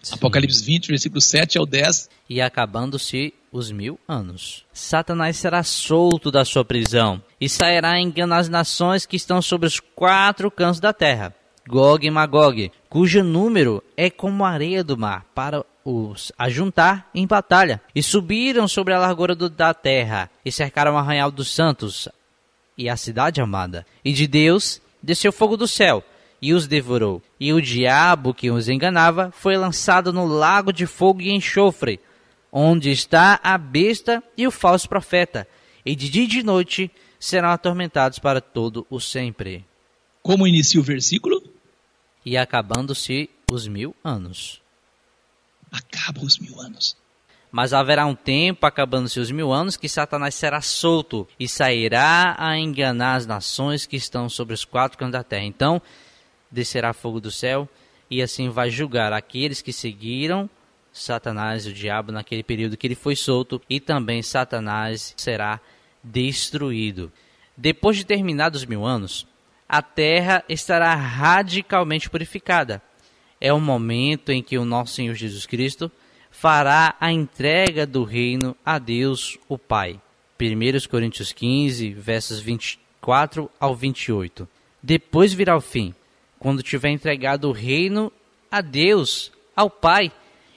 Sim. Apocalipse 20, versículo 7 ao 10. E acabando-se os 1000 anos, Satanás será solto da sua prisão e sairá a enganar as nações que estão sobre os 4 cantos da terra, Gog e Magog, cujo número é como a areia do mar, para os ajuntar em batalha. E subiram sobre a largura da terra, e cercaram o arraial dos santos, e a cidade amada. E de Deus desceu fogo do céu, e os devorou. E o diabo que os enganava foi lançado no lago de fogo e enxofre, onde está a besta e o falso profeta. E de dia e de noite serão atormentados para todo o sempre. Como inicia o versículo? E acabando-se os 1000 anos. Acabam os 1000 anos. Mas haverá um tempo, acabando-se os 1000 anos, que Satanás será solto e sairá a enganar as nações que estão sobre os 4 cantos da terra. Então, descerá fogo do céu e assim vai julgar aqueles que seguiram Satanás, o diabo, naquele período que ele foi solto, e também Satanás será destruído. Depois de terminados os 1000 anos, a terra estará radicalmente purificada. É o momento em que o nosso Senhor Jesus Cristo fará a entrega do reino a Deus, o Pai. 1 Coríntios 15, versos 24 ao 28. Depois virá o fim, quando tiver entregado o reino a Deus, ao Pai,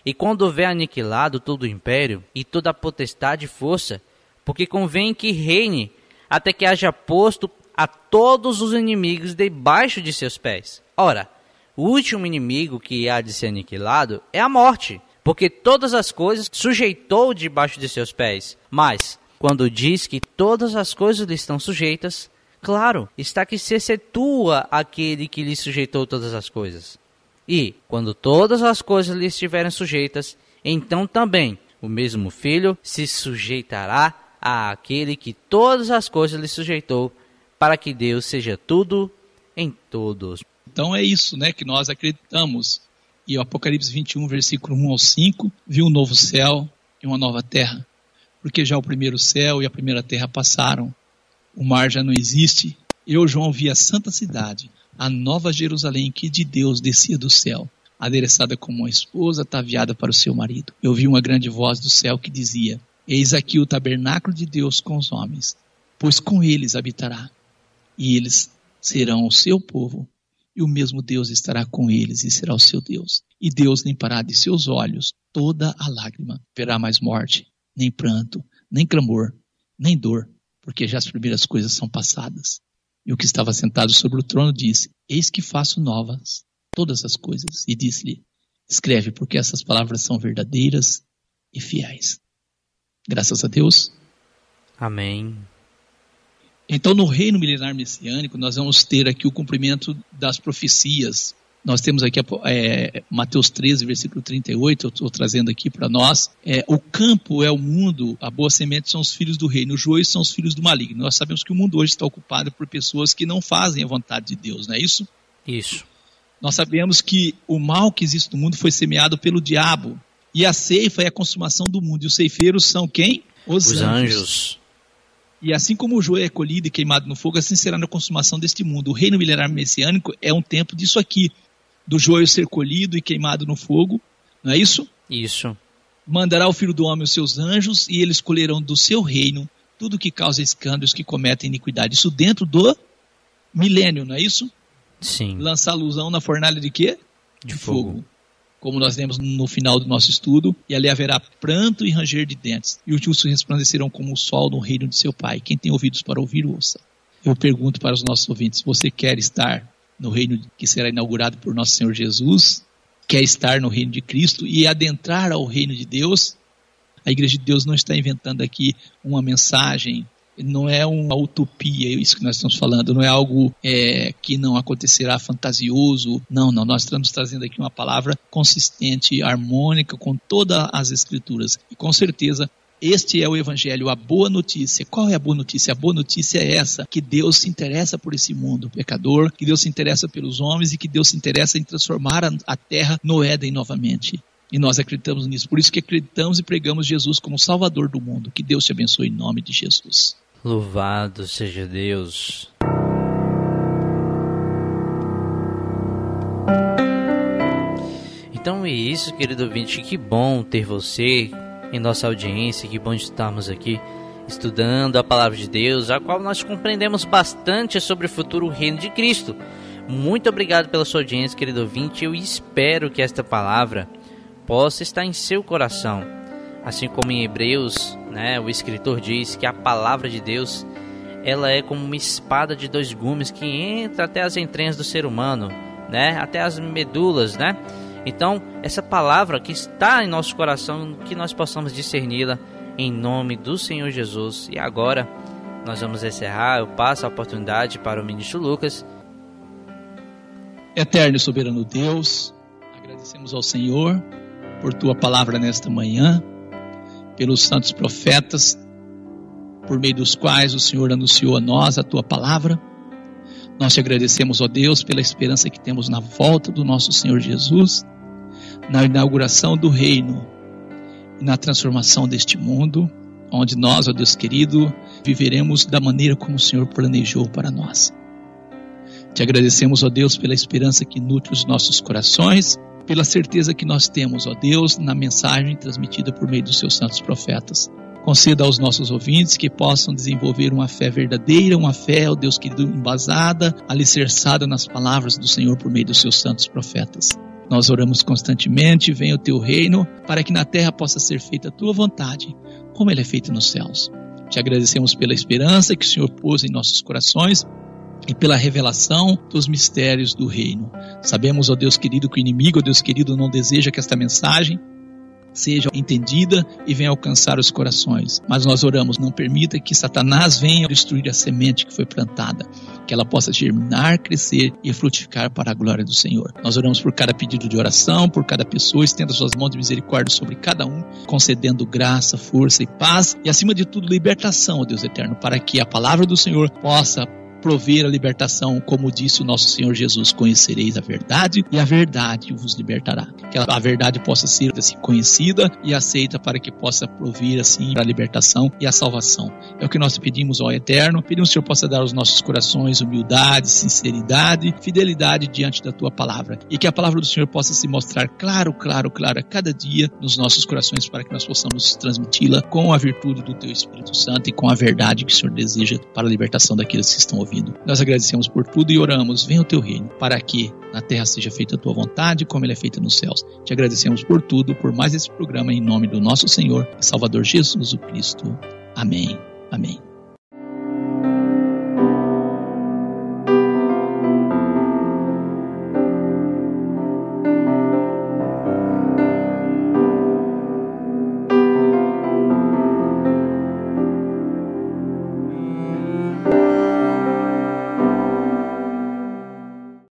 e quando houver aniquilado todo o império e toda a potestade e força, porque convém que reine até que haja posto a todos os inimigos debaixo de seus pés. Ora, o último inimigo que há de ser aniquilado é a morte, porque todas as coisas sujeitou debaixo de seus pés. Mas, quando diz que todas as coisas lhe estão sujeitas, claro, está que se excetua aquele que lhe sujeitou todas as coisas. E, quando todas as coisas lhe estiverem sujeitas, então também o mesmo Filho se sujeitará àquele que todas as coisas lhe sujeitou, para que Deus seja tudo em todos. Então é isso, né, que nós acreditamos. E o Apocalipse 21, versículo 1 ao 5, viu um novo céu e uma nova terra. Porque já o primeiro céu e a primeira terra passaram, o mar já não existe. Eu, João, vi a santa cidade, a nova Jerusalém, que de Deus descia do céu, adereçada como uma esposa ataviada para o seu marido. Eu vi uma grande voz do céu que dizia: eis aqui o tabernáculo de Deus com os homens, pois com eles habitará, e eles serão o seu povo, e o mesmo Deus estará com eles e será o seu Deus. E Deus limpará de seus olhos toda a lágrima. Não haverá mais morte, nem pranto, nem clamor, nem dor, porque já as primeiras coisas são passadas. E o que estava sentado sobre o trono disse: Eis que faço novas todas as coisas. E disse-lhe: Escreve, porque essas palavras são verdadeiras e fiéis. Graças a Deus. Amém. Então, no reino milenar messiânico, nós vamos ter aqui o cumprimento das profecias. Nós temos aqui Mateus 13, versículo 38, eu estou trazendo aqui para nós. O campo é o mundo, a boa semente são os filhos do reino, os joios são os filhos do maligno. Nós sabemos que o mundo hoje está ocupado por pessoas que não fazem a vontade de Deus, não é isso? Isso. Nós sabemos que o mal que existe no mundo foi semeado pelo diabo. E a ceifa é a consumação do mundo. E os ceifeiros são quem? Os anjos. E assim como o joio é colhido e queimado no fogo, assim será na consumação deste mundo. O reino milenar messiânico é um tempo disso aqui. Do joio ser colhido e queimado no fogo. Não é isso? Isso. Mandará o Filho do Homem os seus anjos e eles colherão do seu reino tudo que causa escândalos, que cometem iniquidade. Isso dentro do milênio, não é isso? Sim. Lançar alusão na fornalha de quê? De fogo. Como nós lemos no final do nosso estudo, e ali haverá pranto e ranger de dentes, e os justos resplandecerão como o sol no reino de seu Pai. Quem tem ouvidos para ouvir, ouça. Eu pergunto para os nossos ouvintes: você quer estar no reino que será inaugurado por nosso Senhor Jesus? Quer estar no reino de Cristo e adentrar ao reino de Deus? A Igreja de Deus não está inventando aqui uma mensagem, não é uma utopia, isso que nós estamos falando, não é algo que não acontecerá fantasioso, não, nós estamos trazendo aqui uma palavra consistente, harmônica com todas as Escrituras, e com certeza este é o Evangelho, a boa notícia. Qual é a boa notícia? A boa notícia é essa, que Deus se interessa por esse mundo pecador, que Deus se interessa pelos homens e que Deus se interessa em transformar a terra no Éden novamente. E nós acreditamos nisso, por isso que acreditamos e pregamos Jesus como Salvador do mundo. Que Deus te abençoe em nome de Jesus. Louvado seja Deus. Então é isso, querido ouvinte, que bom ter você em nossa audiência, que bom estarmos aqui estudando a palavra de Deus, a qual nós compreendemos bastante sobre o futuro reino de Cristo. Muito obrigado pela sua audiência, querido ouvinte. Eu espero que esta palavra possa estar em seu coração. Assim como em Hebreus, o escritor diz que a palavra de Deus, ela é como uma espada de dois gumes que entra até as entranhas do ser humano, até as medulas, Então, essa palavra que está em nosso coração, que nós possamos discerni-la em nome do Senhor Jesus. E agora, nós vamos encerrar. Eu passo a oportunidade para o ministro Lucas. Eterno e soberano Deus, agradecemos ao Senhor por Tua palavra nesta manhã, pelos santos profetas, por meio dos quais o Senhor anunciou a nós a Tua palavra. Nós te agradecemos, ó Deus, pela esperança que temos na volta do nosso Senhor Jesus, na inauguração do reino e na transformação deste mundo, onde nós, ó Deus querido, viveremos da maneira como o Senhor planejou para nós. Te agradecemos, ó Deus, pela esperança que nutre os nossos corações, pela certeza que nós temos, ó Deus, na mensagem transmitida por meio dos seus santos profetas. Conceda aos nossos ouvintes que possam desenvolver uma fé verdadeira, uma fé, ó Deus querido, embasada, alicerçada nas palavras do Senhor por meio dos seus santos profetas. Nós oramos constantemente: venha o teu reino, para que na terra possa ser feita a tua vontade, como ela é feita nos céus. Te agradecemos pela esperança que o Senhor pôs em nossos corações e pela revelação dos mistérios do reino. Sabemos, ó Deus querido, que o inimigo, ó Deus querido, não deseja que esta mensagem seja entendida e venha alcançar os corações. Mas nós oramos: não permita que Satanás venha destruir a semente que foi plantada, que ela possa germinar, crescer e frutificar para a glória do Senhor. Nós oramos por cada pedido de oração, por cada pessoa, estenda suas mãos de misericórdia sobre cada um, concedendo graça, força e paz, e acima de tudo libertação, ó Deus eterno, para que a palavra do Senhor possa prover a libertação, como disse o nosso Senhor Jesus: conhecereis a verdade e a verdade vos libertará. Que a verdade possa ser assim conhecida e aceita, para que possa prover assim a libertação e a salvação. É o que nós pedimos ao Eterno. Pedimos que o Senhor possa dar aos nossos corações humildade, sinceridade, fidelidade diante da tua palavra, e que a palavra do Senhor possa se mostrar claro a cada dia nos nossos corações, para que nós possamos transmiti-la com a virtude do teu Espírito Santo e com a verdade que o Senhor deseja para a libertação daqueles que estão ouvindo. Nós agradecemos por tudo e oramos: venha o teu reino, para que na terra seja feita a tua vontade, como ela é feita nos céus. Te agradecemos por tudo, por mais esse programa, em nome do nosso Senhor e Salvador Jesus o Cristo. Amém. Amém.